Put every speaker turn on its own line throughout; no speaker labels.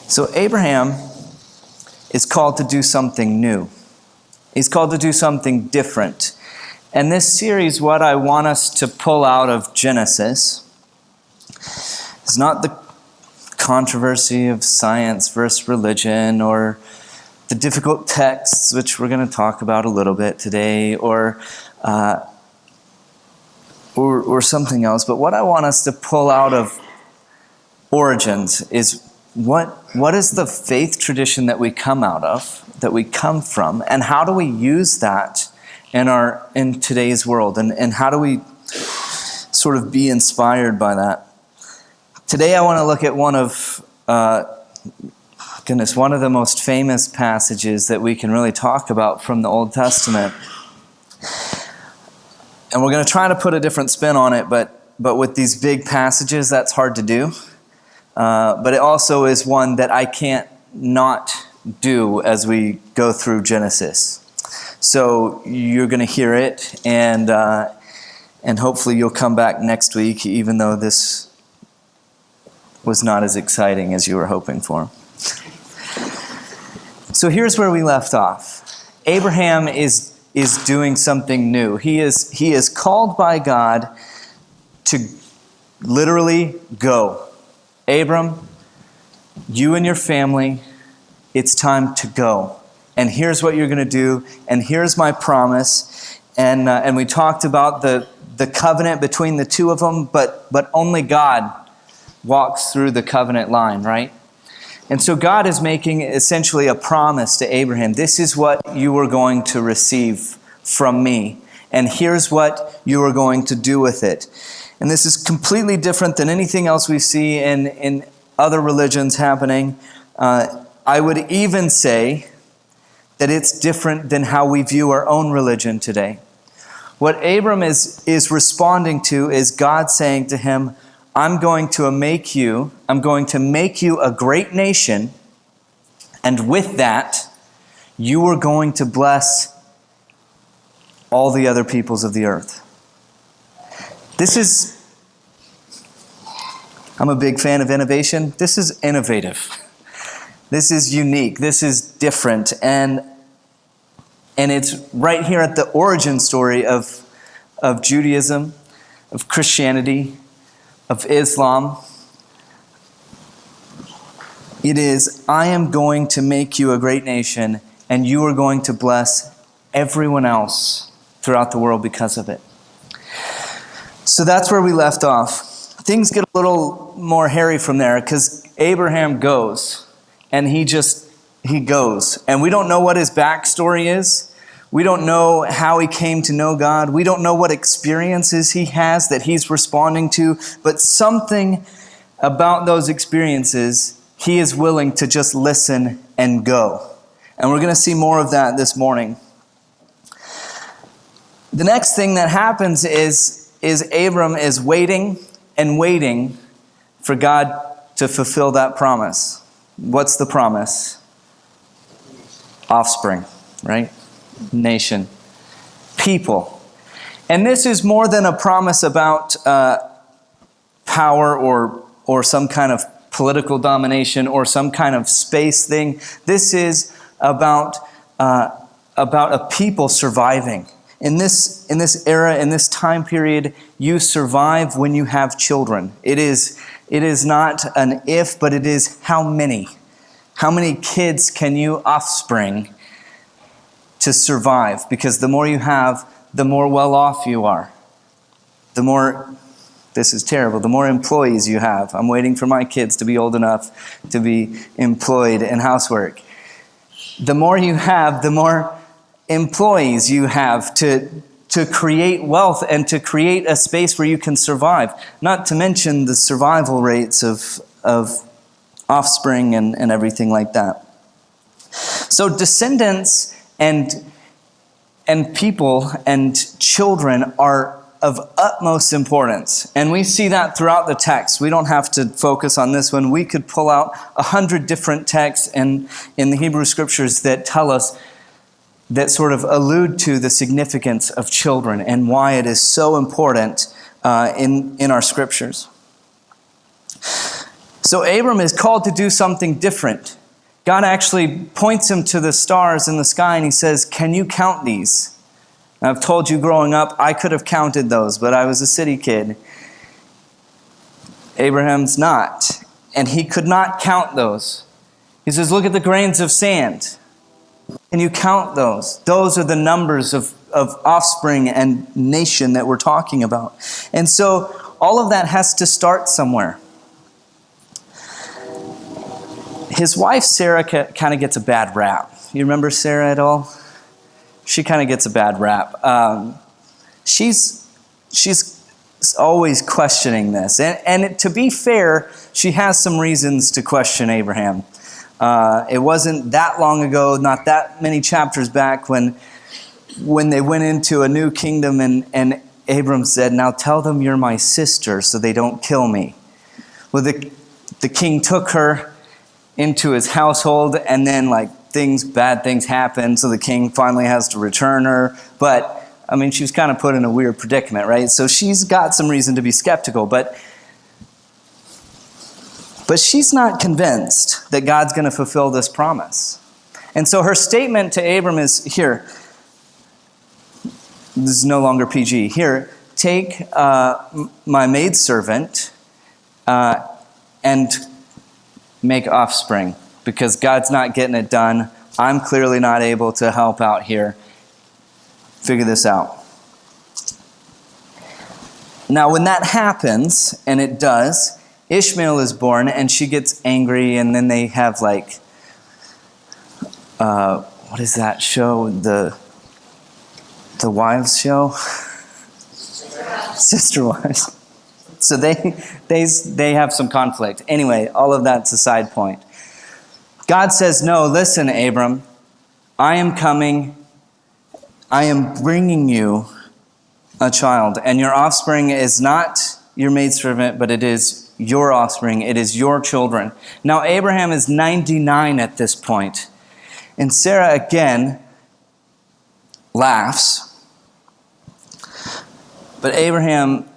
So Abraham is called to do something new. He's called to do something different. And this series, what I want us to pull out of Genesis is not the controversy of science versus religion, or the difficult texts, which we're going to talk about a little bit today, or something else. But what I want us to pull out of Origins is what is the faith tradition that we come out of, that we come from, and how do we use that in today's world, and how do we sort of be inspired by that? Today I want to look at one of the most famous passages that we can really talk about from the Old Testament. And we're going to try to put a different spin on it, but with these big passages, that's hard to do. But it also is one that I can't not do as we go through Genesis. So you're going to hear it, and hopefully you'll come back next week, even though this was not as exciting as you were hoping for. So here's where we left off. Abraham is doing something new. He is called by God to literally go. Abram, you and your family, it's time to go. And here's what you're going to do, and here's my promise. And we talked about the covenant between the two of them, but only God walks through the covenant line, right? And so God is making essentially a promise to Abraham. This is what you are going to receive from me, and here's what you are going to do with it. And this is completely different than anything else we see in other religions happening. I would even say that it's different than how we view our own religion today. What Abram is responding to is God saying to him, I'm going to make you a great nation, and with that, you are going to bless all the other peoples of the earth. I'm a big fan of innovation. This is innovative. This is unique. This is different. And it's right here at the origin story of Judaism, of Christianity, of Islam. It is, I am going to make you a great nation, and you are going to bless everyone else throughout the world because of it. So that's where we left off. Things get a little more hairy from there, because Abraham goes, and he goes. And we don't know what his backstory is. We don't know how he came to know God. We don't know what experiences he has that he's responding to. But something about those experiences, he is willing to just listen and go. And we're going to see more of that this morning. The next thing that happens is Abram is waiting and waiting for God to fulfill that promise. What's the promise? Offspring, right? Nation, people. And this is more than a promise about power or some kind of political domination or some kind of space thing. This is about a people surviving. In this era, in this time period, you survive when you have children. It is not an if, but it is how many. How many kids can you offspring to survive? Because the more you have, the more well off you are. The more, this is terrible, the more employees you have. I'm waiting for my kids to be old enough to be employed in housework. The more you have, the more employees you have to create wealth and to create a space where you can survive. Not to mention the survival rates of offspring and everything like that. So descendants and people and children are of utmost importance. And we see that throughout the text. We don't have to focus on this one. We could pull out 100 different texts in the Hebrew Scriptures that tell us, that sort of allude to the significance of children and why it is so important in our Scriptures. So Abram is called to do something different. God actually points him to the stars in the sky and he says, can you count these? And I've told you growing up, I could have counted those, but I was a city kid. Abraham's not. And he could not count those. He says, look at the grains of sand. Can you count those? Those are the numbers of offspring and nation that we're talking about. And so all of that has to start somewhere. His wife, Sarah, kind of gets a bad rap. You remember Sarah at all? She kind of gets a bad rap. She's always questioning this. And to be fair, she has some reasons to question Abraham. It wasn't that long ago, not that many chapters back, when they went into a new kingdom and Abram said, now tell them you're my sister so they don't kill me. Well, the king took her into his household, and then bad things happen, so the king finally has to return her. But I mean, she was kind of put in a weird predicament, right? So she's got some reason to be skeptical, but she's not convinced that God's going to fulfill this promise. And so her statement to Abram is, here, this is no longer PG, here, take my maidservant and make offspring, because God's not getting it done. I'm clearly not able to help out here. Figure this out. Now, when that happens, and it does, Ishmael is born, and she gets angry, and then they have what is that show? The Wives show? Sister Wives. So they have some conflict. Anyway, all of that's a side point. God says, no, listen, Abram, I am coming. I am bringing you a child, and your offspring is not your maidservant, but it is your offspring. It is your children. Now, Abraham is 99 at this point, and Sarah again laughs, but Abraham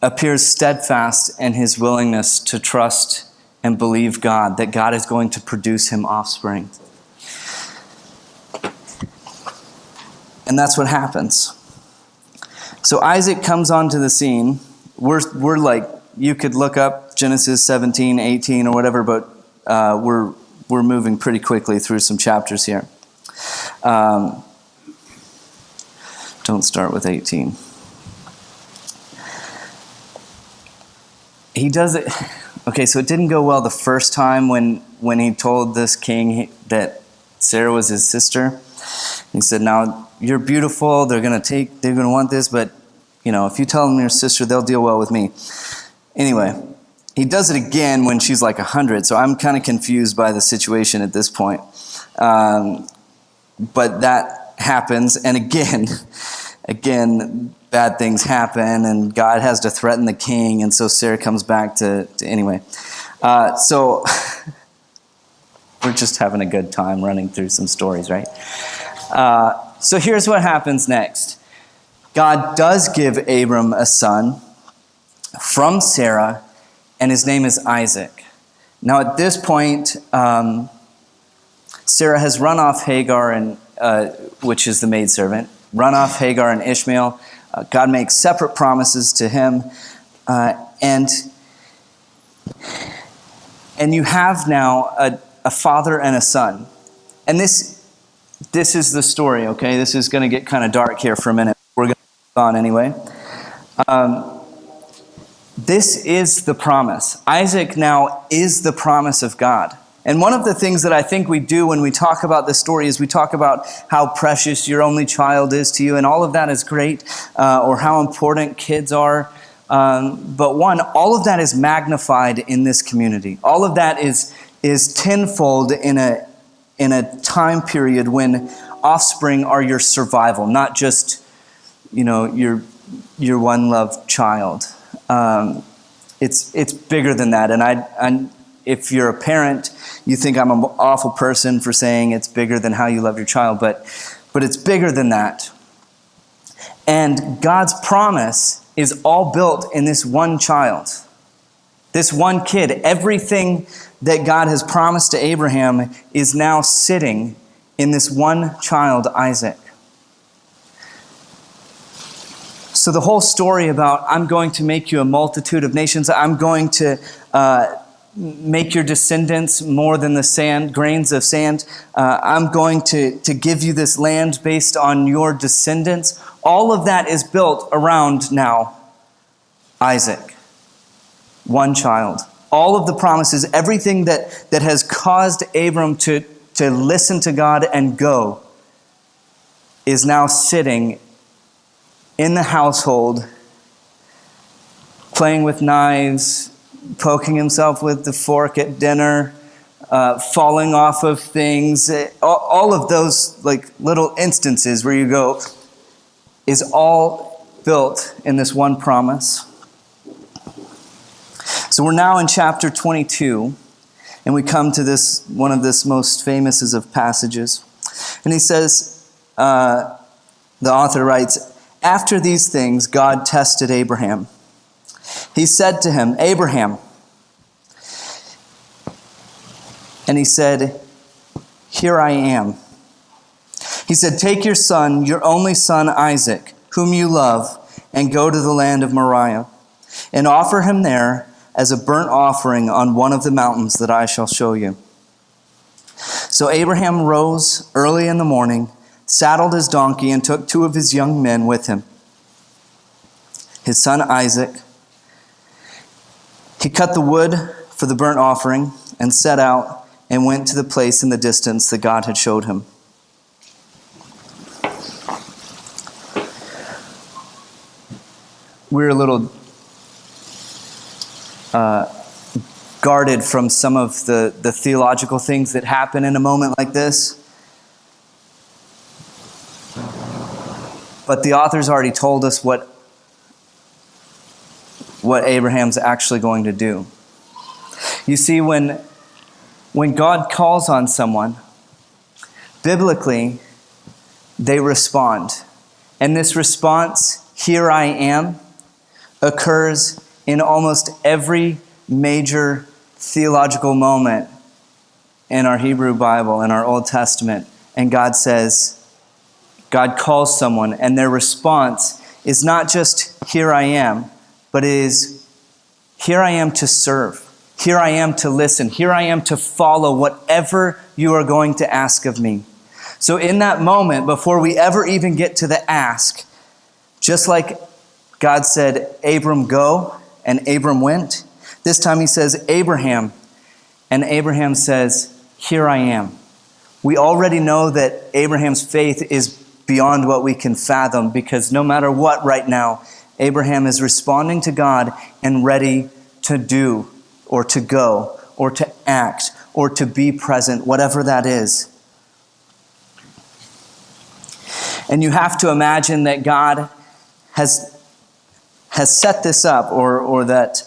appears steadfast in his willingness to trust and believe God, that God is going to produce him offspring. And that's what happens. So Isaac comes onto the scene. We're you could look up Genesis 17, 18, or whatever, but we're moving pretty quickly through some chapters here. Don't start with 18. He does it. Okay, so it didn't go well the first time when he told this king that Sarah was his sister. He said, now you're beautiful, they're going to want this, but if you tell them your sister, they'll deal well with me. Anyway, he does it again when she's 100, so I'm kind of confused by the situation at this point. But that happens, and again, bad things happen, and God has to threaten the king, and so Sarah comes back to anyway. So we're just having a good time running through some stories, right? So here's what happens next. God does give Abram a son from Sarah, and his name is Isaac. Now at this point, Sarah has run off Hagar, and which is the maidservant, run off Hagar and Ishmael. God makes separate promises to him, and you have now a father and a son. And this is the story, okay? This is going to get kind of dark here for a minute. We're going to move on anyway. This is the promise. Isaac now is the promise of God. And one of the things that I think we do when we talk about this story is we talk about how precious your only child is to you, and all of that is great, or how important kids are. But all of that is magnified in this community. All of that is tenfold in a time period when offspring are your survival, not just your one loved child. It's bigger than that, and if you're a parent, you think I'm an awful person for saying it's bigger than how you love your child, but it's bigger than that. And God's promise is all built in this one child. This one kid, everything that God has promised to Abraham is now sitting in this one child, Isaac. So the whole story about, I'm going to make you a multitude of nations, I'm going to make your descendants more than the sand, grains of sand, I'm going to give you this land based on your descendants, all of that is built around now Isaac, one child. All of the promises, everything that has caused Abram to listen to God and go, is now sitting in the household, playing with knives, poking himself with the fork at dinner, falling off of things, all of those like little instances where you go, is all built in this one promise. So we're now in chapter 22, and we come to this, one of this most famous of passages. And he says, the author writes, after these things, God tested Abraham. He said to him, Abraham. And he said, here I am. He said, take your son, your only son Isaac, whom you love, and go to the land of Moriah, and offer him there as a burnt offering on one of the mountains that I shall show you. So Abraham rose early in the morning, saddled his donkey, and took 2 of his young men with him, his son Isaac. He cut the wood for the burnt offering and set out and went to the place in the distance that God had showed him. We're a little guarded from some of the theological things that happen in a moment like this. But the author's already told us what Abraham's actually going to do. You see, when God calls on someone, biblically, they respond. And this response, here I am, occurs in almost every major theological moment in our Hebrew Bible, in our Old Testament. And God calls someone, and their response is not just, here I am, but it is, here I am to serve. Here I am to listen. Here I am to follow whatever you are going to ask of me. So in that moment, before we ever even get to the ask, just like God said, Abram, go, and Abram went, this time he says, Abraham, and Abraham says, here I am. We already know that Abraham's faith is beyond what we can fathom, because no matter what right now, Abraham is responding to God and ready to do, or to go, or to act, or to be present, whatever that is. And you have to imagine that God has set this up, or that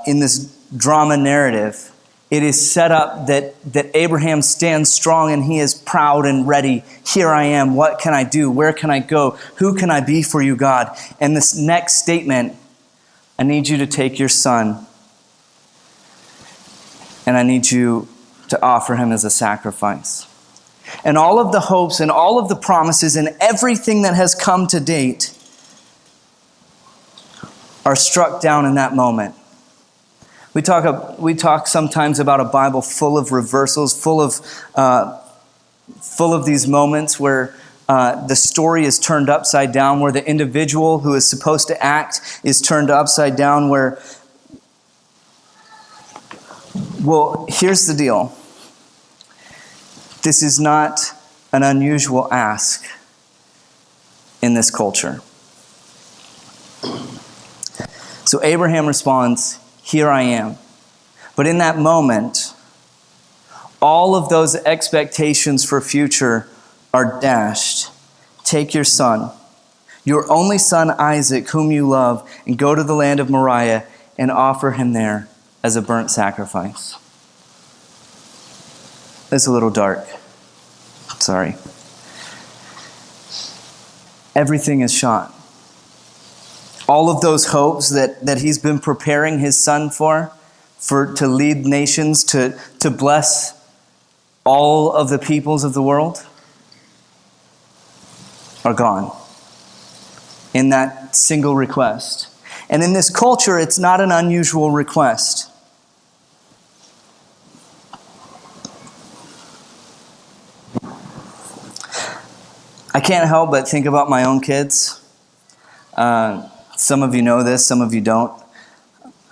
in this drama narrative, it is set up that Abraham stands strong and he is proud and ready. Here I am. What can I do? Where can I go? Who can I be for you, God? And this next statement, I need you to take your son and I need you to offer him as a sacrifice. And all of the hopes and all of the promises and everything that has come to date are struck down in that moment. We talk sometimes about a Bible full of reversals, full of these moments where the story is turned upside down, where the individual who is supposed to act is turned upside down, well, here's the deal. This is not an unusual ask in this culture. So Abraham responds, here I am. But in that moment, all of those expectations for future are dashed. Take your son, your only son Isaac, whom you love, and go to the land of Moriah and offer him there as a burnt sacrifice. It's a little dark. Sorry. Everything is shot. all of those hopes that he's been preparing his son to lead nations, to bless all of the peoples of the world, are gone in that single request. And in this culture, it's not an unusual request. I can't help but think about my own kids. Some of you know this, some of you don't.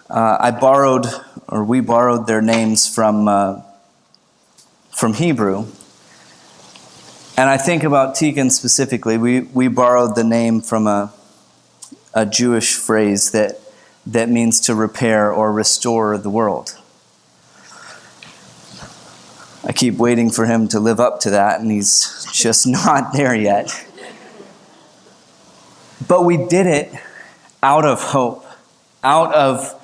We borrowed their names from Hebrew. And I think about Tegan specifically. We borrowed the name from a Jewish phrase that means to repair or restore the world. I keep waiting for him to live up to that, and he's just not there yet. But we did it out of hope, out of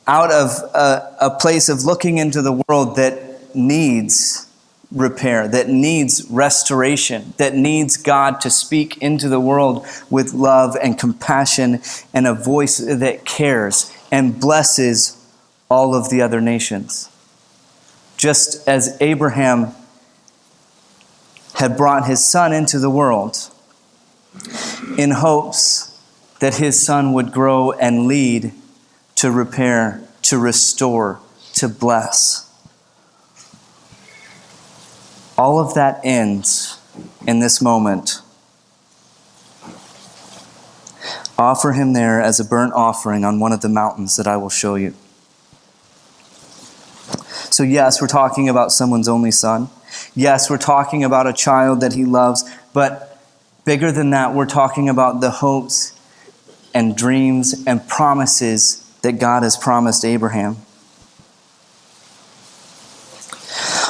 a place of looking into the world that needs repair, that needs restoration, that needs God to speak into the world with love and compassion and a voice that cares and blesses all of the other nations. Just as Abraham had brought his son into the world in hopes that his son would grow and lead to repair, to restore, to bless. All of that ends in this moment. Offer him there as a burnt offering on one of the mountains that I will show you. So yes, we're talking about someone's only son. Yes, we're talking about a child that he loves. But bigger than that, we're talking about the hopes and dreams and promises that God has promised Abraham.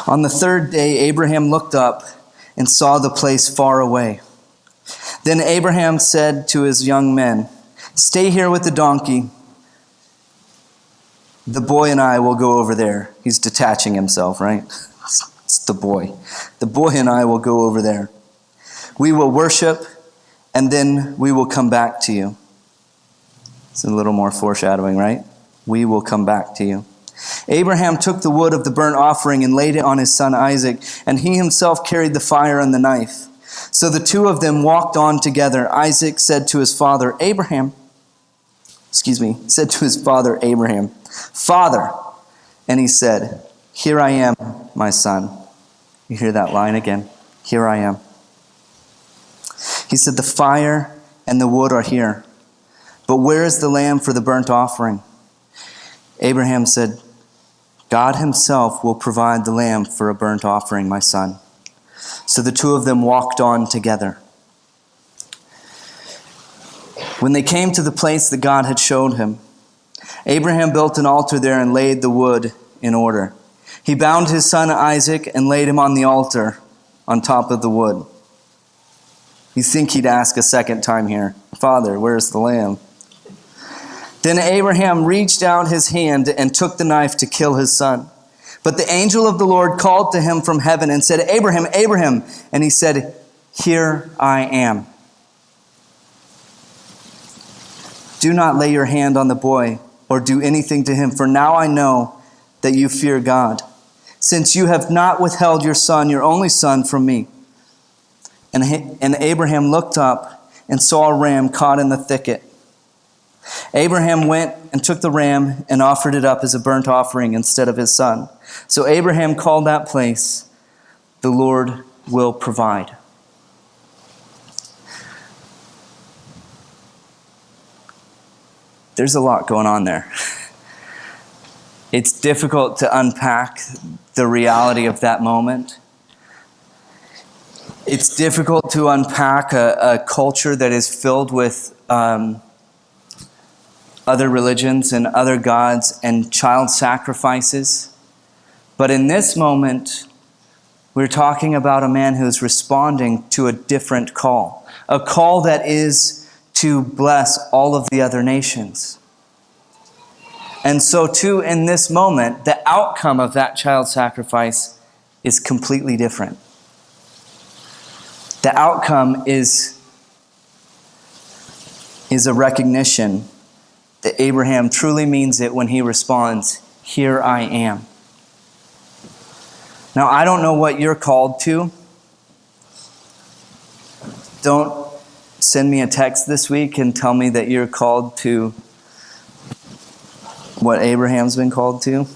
On the third day, Abraham looked up and saw the place far away. Then Abraham said to his young men, "Stay here with the donkey. The boy and I will go over there." He's detaching himself, right? It's the boy. The boy and I will go over there. We will worship, and then we will come back to you. It's a little more foreshadowing, right? We will come back to you. Abraham took the wood of the burnt offering and laid it on his son Isaac, and he himself carried the fire and the knife. So the two of them walked on together. Isaac said to his father Abraham, "Father." And he said, "Here I am, my son." You hear that line again. Here I am. He said, "The fire and the wood are here, but where is the lamb for the burnt offering?" Abraham said, "God himself will provide the lamb for a burnt offering, my son." So the two of them walked on together. When they came to the place that God had showed him, Abraham built an altar there and laid the wood in order. He bound his son Isaac and laid him on the altar on top of the wood. You think he'd ask a second time here, "Father, where's the lamb?" Then Abraham reached out his hand and took the knife to kill his son. But the angel of the Lord called to him from heaven and said, "Abraham, Abraham." And he said, "Here I am." "Do not lay your hand on the boy or do anything to him, for now I know that you fear God, since you have not withheld your son, your only son, from me." And Abraham looked up and saw a ram caught in the thicket. Abraham went and took the ram and offered it up as a burnt offering instead of his son. So Abraham called that place, "The Lord will provide." There's a lot going on there. It's difficult to unpack the reality of that moment. It's difficult to unpack a culture that is filled with other religions and other gods and child sacrifices. But in this moment, we're talking about a man who's responding to a different call, a call that is to bless all of the other nations. And so too, in this moment, the outcome of that child sacrifice is completely different. The outcome is a recognition that Abraham truly means it when he responds, "Here I am." Now, I don't know what you're called to. Don't send me a text this week and tell me that you're called to what Abraham's been called to.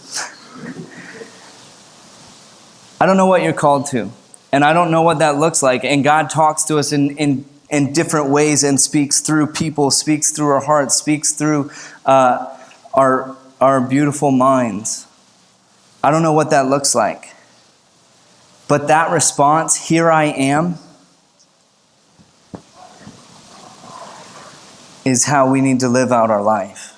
I don't know what you're called to. And I don't know what that looks like. And God talks to us in different ways and speaks through people, speaks through our hearts, speaks through our beautiful minds. I don't know what that looks like. But that response, "Here I am," is how we need to live out our life.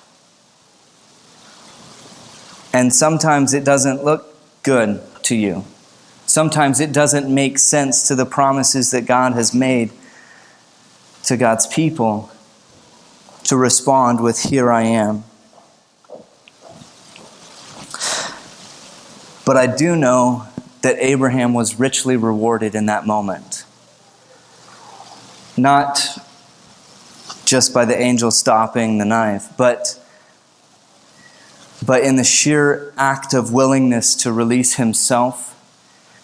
And sometimes it doesn't look good to you. Sometimes it doesn't make sense to the promises that God has made to God's people to respond with, "Here I am." But I do know that Abraham was richly rewarded in that moment. Not just by the angel stopping the knife, but in the sheer act of willingness to release himself,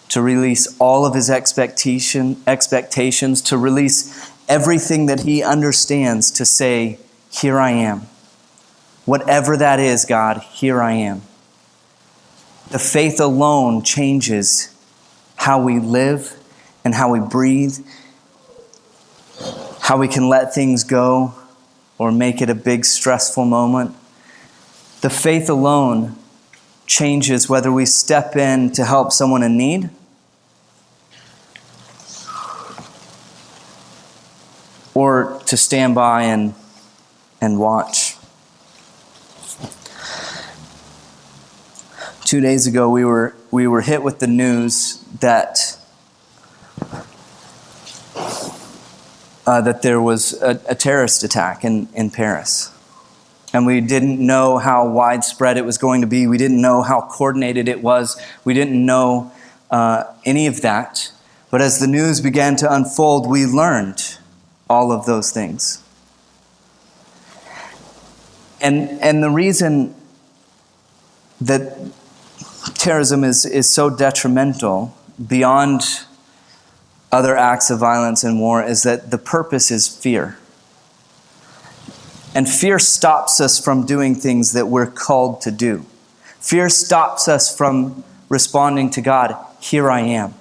to release all of his expectations, to release everything that he understands, to say, "Here I am." Whatever that is, God, here I am. The faith alone changes how we live and how we breathe, how we can let things go or make it a big stressful moment. The faith alone changes whether we step in to help someone in need or to stand by and watch. 2 days ago, we were hit with the news that there was a terrorist attack in Paris. And we didn't know how widespread it was going to be. We didn't know how coordinated it was. We didn't know any of that. But as the news began to unfold, we learned all of those things. And the reason that terrorism is so detrimental beyond other acts of violence and war is that the purpose is fear. And fear stops us from doing things that we're called to do. Fear stops us from responding to God, "Here I am."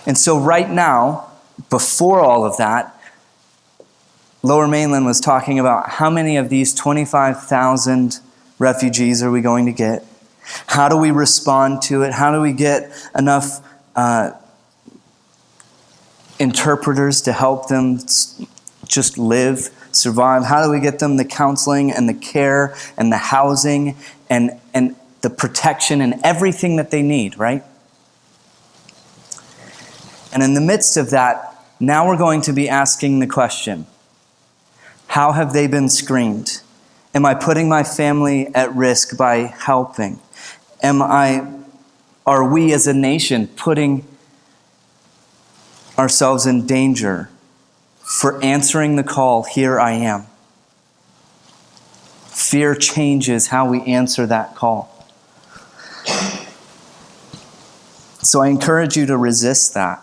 And so right now, before all of that, Lower Mainland was talking about how many of these 25,000 refugees are we going to get? How do we respond to it? How do we get enough interpreters to help them just live, survive? How do we get them the counseling and the care and the housing and the protection and everything that they need, right? And in the midst of that, now we're going to be asking the question, how have they been screened? Am I putting my family at risk by helping? Are we as a nation putting ourselves in danger for answering the call, "Here I am"? Fear changes how we answer that call. So I encourage you to resist that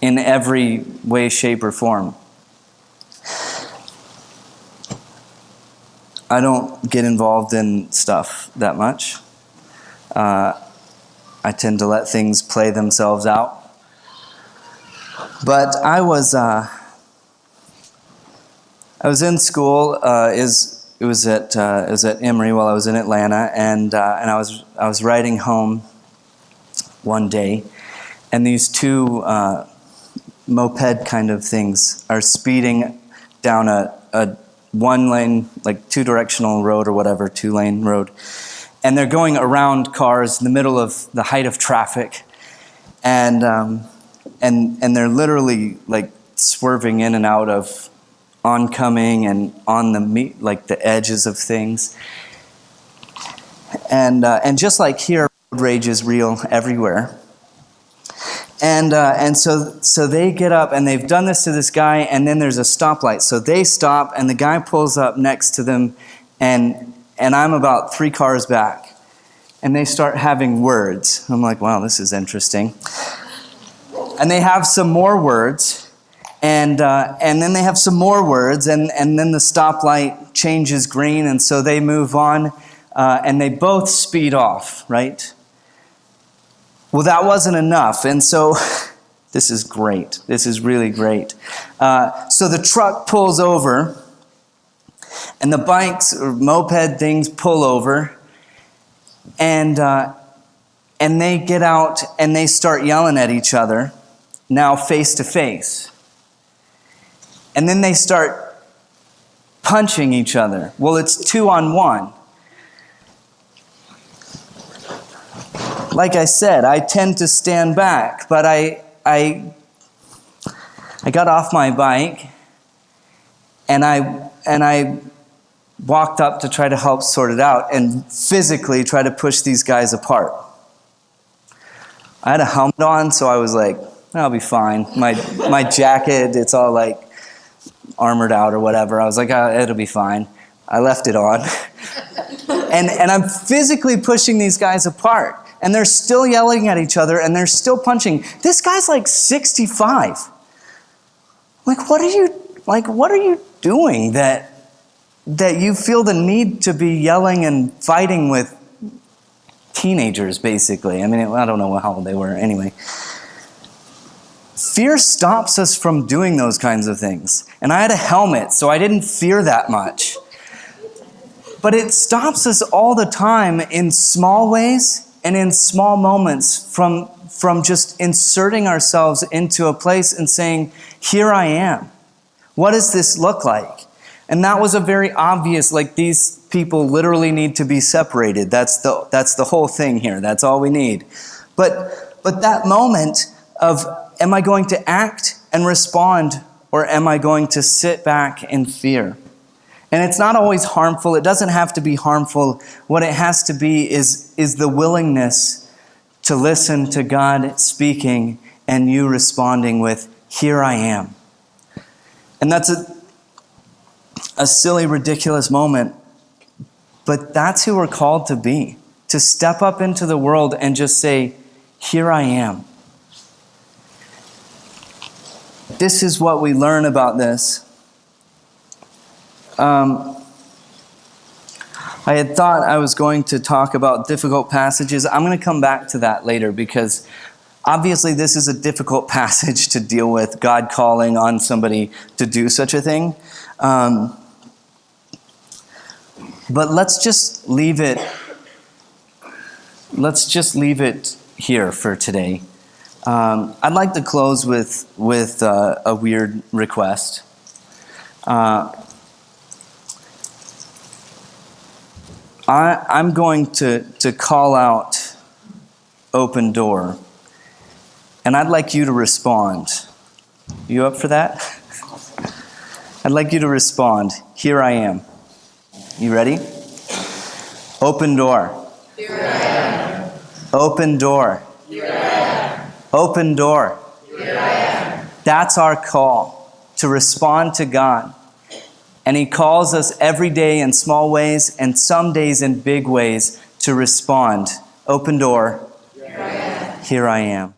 in every way, shape, or form. I don't get involved in stuff that much. I tend to let things play themselves out. But I was in school. It was at Emory while I was in Atlanta, and I was riding home one day, and these two moped kind of things are speeding down a one lane, like two-directional road or whatever, 2-lane road. And they're going around cars in the middle of the height of traffic. And they're literally like swerving in and out of oncoming and on the edges of things. And just like here, road rage is real everywhere. And so they get up, and they've done this to this guy, and then there's a stoplight. So they stop, and the guy pulls up next to them, and I'm about 3 cars back. And they start having words. I'm like, wow, this is interesting. And they have some more words, and then they have some more words, and then the stoplight changes green, and so they move on, and they both speed off, right? Well, that wasn't enough, and so this is great. This is really great. So the truck pulls over, and the bikes or moped things pull over, and they get out and they start yelling at each other, now face to face. And then they start punching each other. Well, it's 2-on-1. Like I said, I tend to stand back, but I got off my bike and I walked up to try to help sort it out and physically try to push these guys apart. I had a helmet on, so I was like, I'll be fine. My jacket, it's all like armored out or whatever. I was like, it'll be fine. I left it on. and I'm physically pushing these guys apart. And they're still yelling at each other, and they're still punching. This guy's like 65. What are you doing that you feel the need to be yelling and fighting with teenagers, basically? I mean, I don't know how old they were anyway. Fear stops us from doing those kinds of things. And I had a helmet, so I didn't fear that much. But it stops us all the time in small ways and in small moments from just inserting ourselves into a place and saying, here I am. What does this look like? And that was a very obvious, like, these people literally need to be separated. That's the whole thing here. That's all we need. But that moment of, am I going to act and respond, or am I going to sit back in fear? And it's not always harmful. It doesn't have to be harmful. What it has to be is the willingness to listen to God speaking and you responding with, here I am. And that's a silly, ridiculous moment. But that's who we're called to be. To step up into the world and just say, here I am. This is what we learn about this. I had thought I was going to talk about difficult passages. I'm going to come back to that later because obviously this is a difficult passage to deal with, God calling on somebody to do such a thing. But let's just leave it here for today. I'd like to close with a weird request. I'm going to call out open door, and I'd like you to respond. You up for that? I'd like you to respond. Here I am. You ready? Open door.
Here I am.
Open door.
Here I am.
Open door.
Here I am.
That's our call, to respond to God. And He calls us every day in small ways and some days in big ways to respond. Open door.
Here I am.
Here I am.